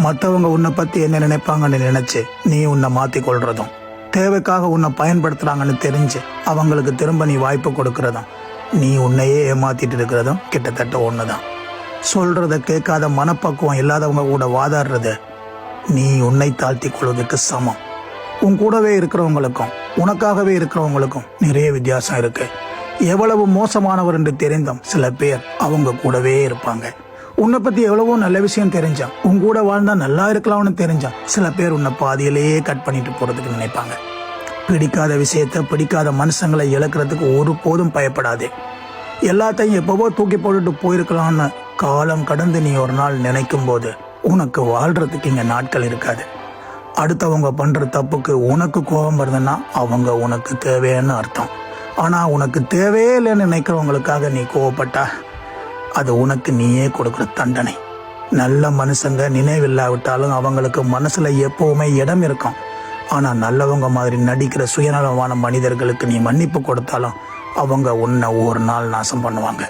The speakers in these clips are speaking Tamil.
மற்றவங்க உன்னை பத்தி என்ன நினைப்பாங்கன்னு நினைச்சு நீ உன்னை மாத்தி கொள்றதும், தேவைக்காக உன்னை பயன்படுத்துறாங்கன்னு தெரிஞ்சு அவங்களுக்கு திரும்ப நீ வாய்ப்பு கொடுக்கறதும், நீ உன்னையே ஏமாத்திட்டு இருக்கிறதும் கிட்டத்தட்ட ஒண்ணுதான். சொல்றத கேட்காத மனப்பக்குவம் இல்லாதவங்க கூட வாதாடுறது நீ உன்னை தாழ்த்தி கொள்வதற்கு சமம். உன் கூடவே இருக்கிறவங்களுக்கும் உனக்காகவே இருக்கிறவங்களுக்கும் நிறைய வித்தியாசம் இருக்கு. எவ்வளவு மோசமானவர் என்று தெரிந்தும் சில பேர் அவங்க கூடவே இருப்பாங்க. உன்னை பத்தி எவ்வளவோ நல்ல விஷயம் தெரிஞ்சா, உன் கூட வாழ்ந்தா நல்லா இருக்கலாம்னு தெரிஞ்சா, சில பேர் உன்னை பாதியிலேயே கட் பண்ணிட்டு போறதுக்கு நினைப்பாங்க. பிடிக்காத விஷயத்த, பிடிக்காத மனுஷங்களை இழக்கிறதுக்கு ஒருபோதும் பயப்படாதே. எல்லாத்தையும் எப்பவோ தூக்கி போட்டுட்டு போயிருக்கலாம்னு காலம் கடந்து நீ ஒரு நாள் நினைக்கும் போது உனக்கு வாழ்றதுக்கு இங்க நாட்கள் இருக்காது. அடுத்தவங்க பண்ற தப்புக்கு உனக்கு கோபம் வருதுன்னா அவங்க உனக்கு தேவைன்னு அர்த்தம். ஆனா உனக்கு தேவையே இல்லைன்னு நினைக்கிறவங்களுக்காக நீ கோவப்பட்டா அது உனக்கு நீயே கொடுக்குற தண்டனை. நல்ல மனுஷங்க நினைவில்லாவிட்டாலும் அவங்களுக்கு மனசுல எப்பவுமே இடம் இருக்கும். ஆனா நல்லவங்க மாதிரி நடிக்கிற சுயநலமான மனிதர்களுக்கு நீ மன்னிப்பு கொடுத்தாலும் அவங்க உன்னை ஒரு நாள் நாசம் பண்ணுவாங்க.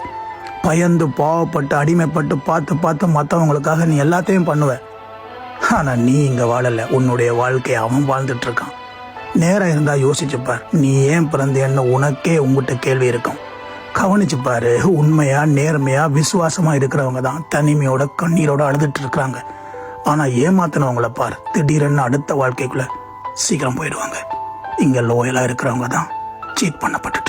பயந்து பாவப்பட்டு அடிமைப்பட்டு பார்த்து பார்த்து மற்றவங்களுக்காக நீ எல்லாத்தையும் பண்ணுவ. ஆனா நீ இங்க வாழல, உன்னுடைய வாழ்க்கையை அவன் வாழ்ந்துட்டு இருக்கான். நேரம் இருந்தா யோசிச்சுப்பார், நீ ஏன் பிறந்தேன்னு உனக்கே உங்ககிட்ட கேள்வி இருக்கும். கவனிச்சுப்பாரு, உண்மையா நேர்மையா விசுவாசமா இருக்கிறவங்க தான் தனிமையோட கண்ணீரோட அழுதுட்டு இருக்கிறாங்க. ஆனா ஏமாத்தினவங்கள பாரு, திடீரென்னு அடுத்த வாழ்க்கைக்குள்ள சீக்கிரம் போயிடுவாங்க. இங்க லோயலா இருக்கிறவங்க தான் சீட் பண்ணப்பட்டு